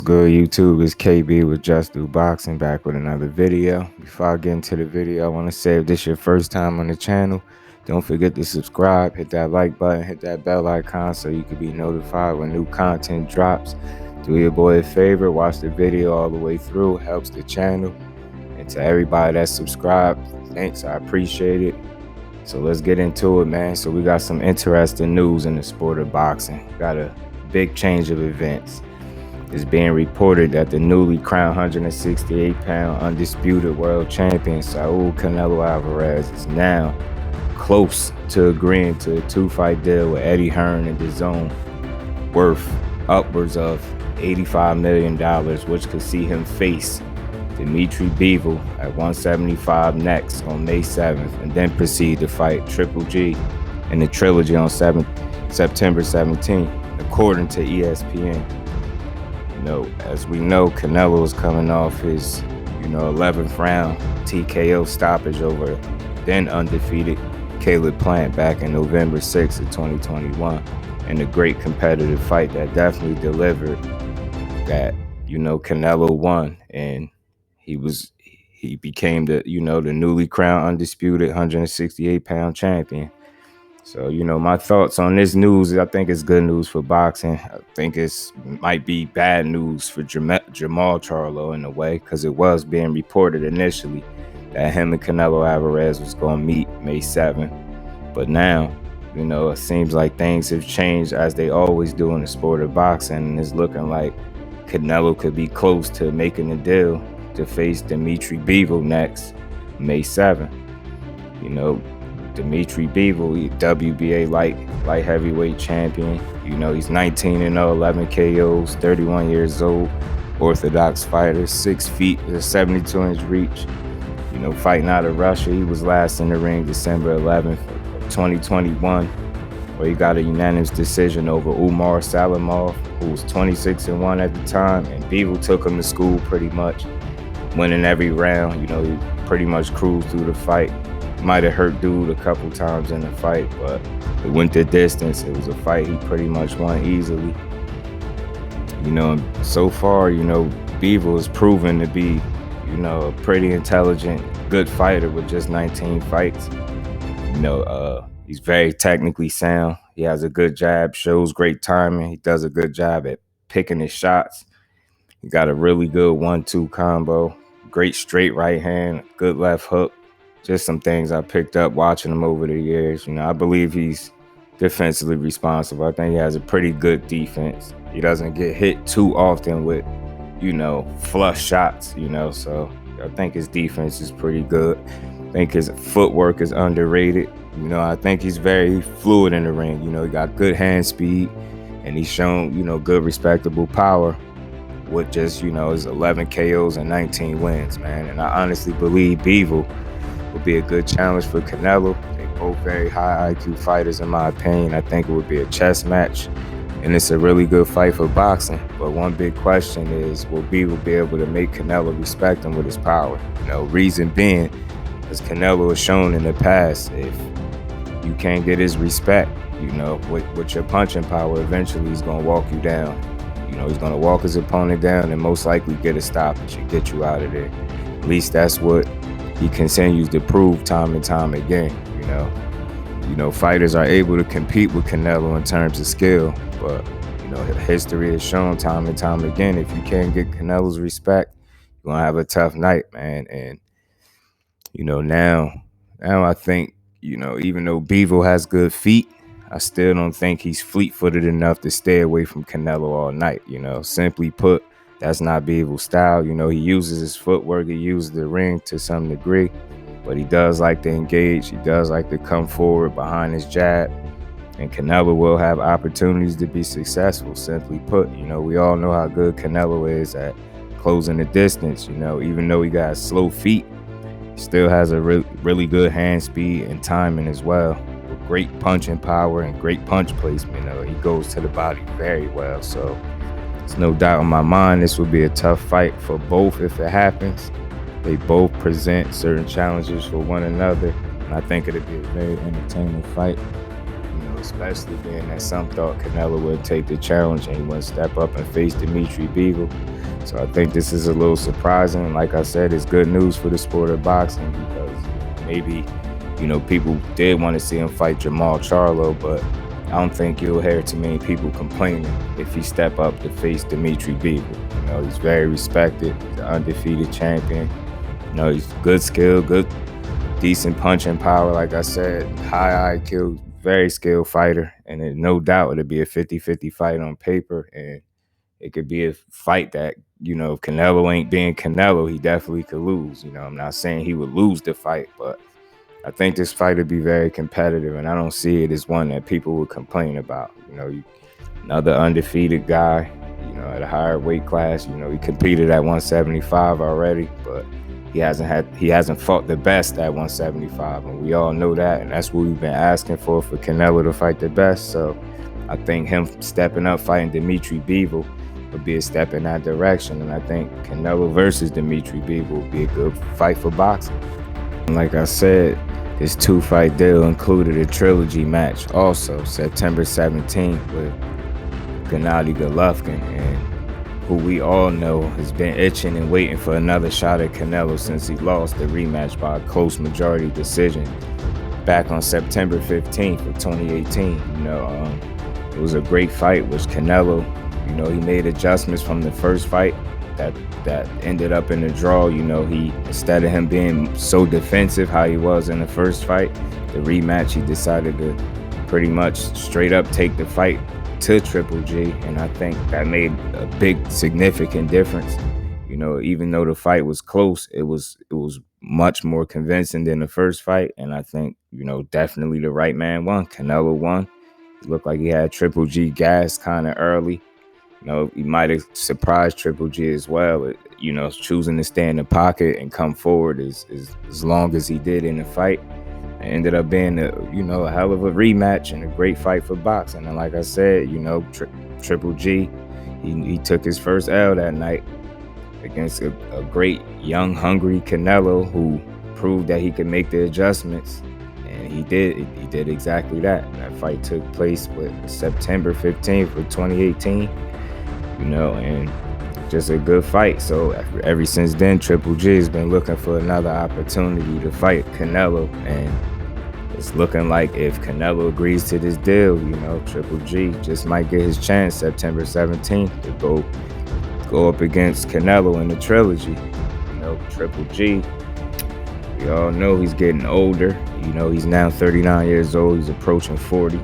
Good YouTube, it's KB with Just Do Boxing back with another video. Before I get into the video, I want to say if this is your first time on the channel, don't forget to subscribe, hit that like button, hit that bell icon so you can be notified when new content drops. Do your boy a favor, watch the video all the way through, helps the channel. And to everybody that's subscribed, thanks, I appreciate it. So let's get into it, man. So we got some interesting news in the sport of boxing. Got a big change of events. It's being reported that the newly crowned 168-pound undisputed world champion Saul Canelo Alvarez is now close to agreeing to a 2-fight deal with Eddie Hearn and DAZN worth upwards of $85 million, which could see him face Dimitri Bivol at 175 next on May 7th, and then proceed to fight Triple G in the trilogy on September 17th, according to ESPN. As we know, Canelo is coming off his, 11th round TKO stoppage over then undefeated Caleb Plant back in November 6th of 2021, and a great competitive fight that definitely delivered. That Canelo won, and he became the the newly crowned undisputed 168-pound champion. So, my thoughts on this news, I think it's good news for boxing. I think might be bad news for Jamal Charlo in a way, because it was being reported initially that him and Canelo Alvarez was going to meet May 7th. But now, it seems like things have changed, as they always do in the sport of boxing, and it's looking like Canelo could be close to making a deal to face Dimitri Bivol next May 7th. Dimitri Bivol, WBA light heavyweight champion. He's 19-0, 11 KOs, 31 years old, orthodox fighter, 6 feet, 72-inch reach. Fighting out of Russia. He was last in the ring December 11th, 2021, where he got a unanimous decision over Umar Salimov, who was 26-1 at the time, and Bivol took him to school pretty much, winning every round. He pretty much cruised through the fight. Might have hurt dude a couple times in the fight, but it went the distance. It was a fight he pretty much won easily. So far, Bivol is proven to be, a pretty intelligent, good fighter with just 19 fights. He's very technically sound. He has a good jab, shows great timing. He does a good job at picking his shots. He got a really good 1-2 combo, great straight right hand, good left hook. Just some things I picked up watching him over the years. I believe he's defensively responsible. I think he has a pretty good defense. He doesn't get hit too often with, flush shots, so I think his defense is pretty good. I think his footwork is underrated. I think he's very fluid in the ring. He got good hand speed, and he's shown, good respectable power with just, his 11 KOs and 19 wins, man. And I honestly believe Bivol would be a good challenge for Canelo. They're both very high IQ fighters, in my opinion. I think it would be a chess match, and it's a really good fight for boxing. But one big question is, will Bivol be able to make Canelo respect him with his power? Reason being, as Canelo has shown in the past, if you can't get his respect, with your punching power, eventually he's going to walk you down. He's going to walk his opponent down and most likely get a stoppage and get you out of there. At least that's what he continues to prove time and time again. Fighters are able to compete with Canelo in terms of skill, but history has shown time and time again, if you can't get Canelo's respect, you're gonna have a tough night, man. And now I think, even though Bivol has good feet, I still don't think he's fleet-footed enough to stay away from Canelo all night. Simply put, that's not Bivol's style. He uses his footwork, he uses the ring to some degree, but he does like to engage. He does like to come forward behind his jab, and Canelo will have opportunities to be successful. Simply put, we all know how good Canelo is at closing the distance. Even though he got slow feet, he still has a really good hand speed and timing as well, with great punching power and great punch placement. He goes to the body very well, so there's no doubt in my mind this will be a tough fight for both if it happens. They both present certain challenges for one another, and I think it'll be a very entertaining fight. especially being that some thought Canelo would take the challenge and he wouldn't step up and face Dimitri Bivol. So I think this is a little surprising. Like I said, it's good news for the sport of boxing because maybe, people did want to see him fight Jamal Charlo, but I don't think you'll hear too many people complaining if he step up to face Dimitri Bivol. He's very respected. He's an undefeated champion. He's good skill, good, decent punching power. Like I said, high IQ, very skilled fighter. And no doubt it'll be a 50-50 fight on paper. And it could be a fight that, if Canelo ain't being Canelo, he definitely could lose. I'm not saying he would lose the fight, but I think this fight would be very competitive, and I don't see it as one that people would complain about. Another undefeated guy, at a higher weight class. He competed at 175 already, but he hasn't fought the best at 175, and we all know that, and that's what we've been asking for Canelo to fight the best. So I think him stepping up fighting Dimitri Bivol would be a step in that direction, and I think Canelo versus Dimitri Bivol would be a good fight for boxing. Like I said, this 2-fight deal included a trilogy match also September 17th with Gennady Golovkin, and who we all know has been itching and waiting for another shot at Canelo since he lost the rematch by a close majority decision back on September 15th of 2018. It was a great fight, which Canelo, he made adjustments from the first fight that ended up in a draw. He, instead of him being so defensive how he was in the first fight, the rematch, he decided to pretty much straight up take the fight to Triple G, and I think that made a big significant difference. Even though the fight was close, it was much more convincing than the first fight, and I think definitely the right man won. Canelo won. It looked like he had Triple G gassed kind of early. He might have surprised Triple G as well, choosing to stay in the pocket and come forward as long as he did in the fight. It ended up being a hell of a rematch and a great fight for boxing. And like I said, Triple G, he took his first L that night against a great, young, hungry Canelo who proved that he could make the adjustments. And he did exactly that. And that fight took place with September 15th of 2018. And just a good fight. So ever since then, Triple G has been looking for another opportunity to fight Canelo, and it's looking like if Canelo agrees to this deal, Triple G just might get his chance September 17th to go up against Canelo in the trilogy. Triple G, we all know he's getting older. He's now 39 years old. He's approaching 40.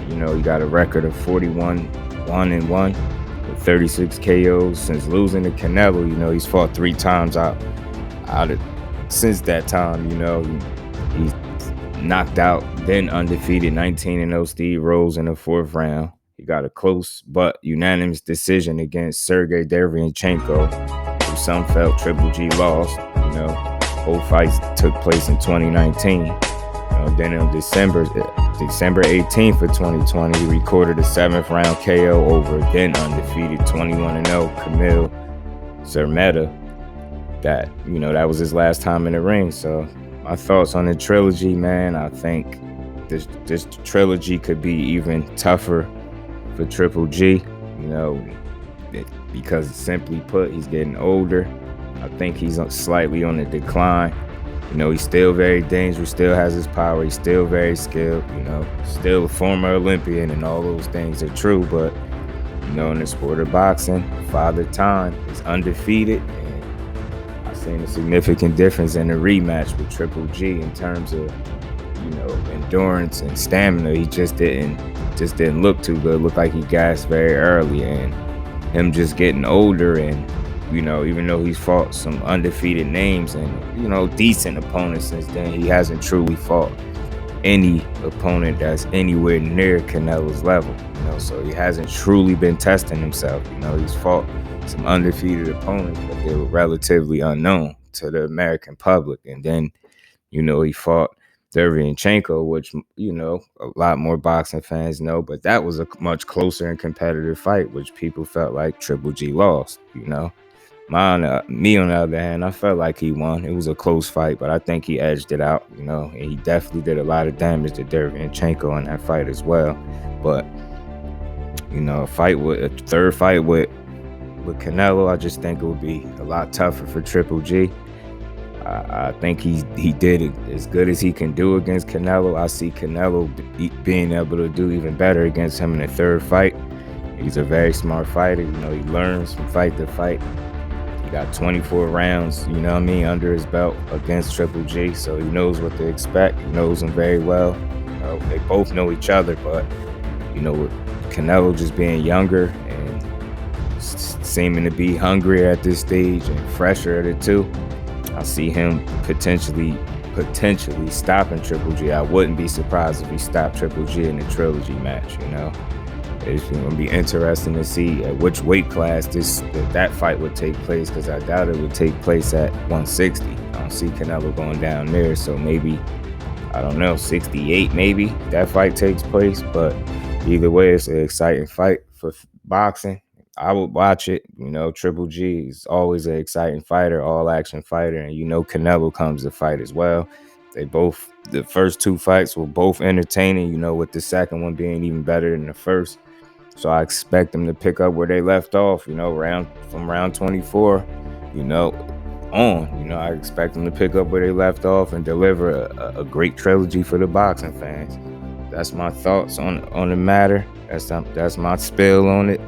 He got a record of 41-1-1. 36 KOs since losing to Canelo. He's fought 3 times out of since that time. He's knocked out then undefeated 19-0 Steve Rose in the 4th round. He got a close but unanimous decision against Sergey Derevyanchenko, who some felt Triple G lost. Both fights took place in 2019. Then on December 18th of 2020, he recorded a 7th round KO over then undefeated 21-0 Kamil Zermeta. That was his last time in the ring. So my thoughts on the trilogy, man, I think this trilogy could be even tougher for Triple G, because simply put, he's getting older. I think he's slightly on the decline. He's still very dangerous, still has his power, he's still very skilled, still a former Olympian, and all those things are true. But, in the sport of boxing, Father Time is undefeated, and I've seen a significant difference in the rematch with Triple G in terms of, endurance and stamina. He just didn't look too good. Looked like he gassed very early, and him just getting older and even though he's fought some undefeated names and, decent opponents since then, he hasn't truly fought any opponent that's anywhere near Canelo's level, so he hasn't truly been testing himself. He's fought some undefeated opponents, but they were relatively unknown to the American public. And then, he fought Derevyanchenko, which, a lot more boxing fans know, but that was a much closer and competitive fight, which people felt like Triple G lost, Me on the other hand, I felt like he won. It was a close fight, but I think he edged it out, and he definitely did a lot of damage to Derevyanchenko in that fight as well. But a third fight with Canelo, I just think it would be a lot tougher for Triple G. I think he did it as good as he can do against Canelo. I see Canelo being able to do even better against him in the third fight. He's a very smart fighter. He learns from fight to fight. He got 24 rounds, under his belt against Triple G, so he knows what to expect. He knows him very well. They both know each other, but with Canelo just being younger and seeming to be hungrier at this stage and fresher at it too, I see him potentially stopping Triple G. I wouldn't be surprised if he stopped Triple G in the trilogy match. It's going to be interesting to see at which weight class that fight would take place, because I doubt it would take place at 160. I don't see Canelo going down there, so maybe, I don't know, 68 maybe that fight takes place. But either way, it's an exciting fight for boxing. I would watch it. Triple G is always an exciting fighter, all-action fighter, and Canelo comes to fight as well. The first two fights were both entertaining, with the second one being even better than the first. So I expect them to pick up where they left off, from round 24, on. I expect them to pick up where they left off and deliver a great trilogy for the boxing fans. That's my thoughts on the matter. That's my spill on it.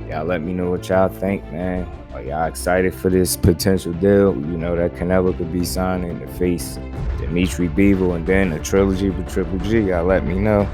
Y'all let me know what y'all think, man. Are y'all excited for this potential deal? That Canelo could be signing to face Dimitri Bivol and then a trilogy with Triple G. Y'all let me know.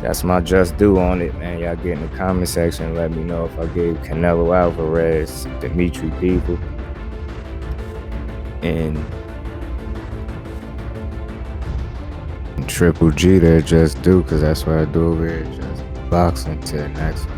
That's my just due on it, man. Y'all get in the comment section and let me know if I gave Canelo Alvarez, Dimitri Bivol, and Triple G their just due, because that's what I do over here, just boxing. Till next one.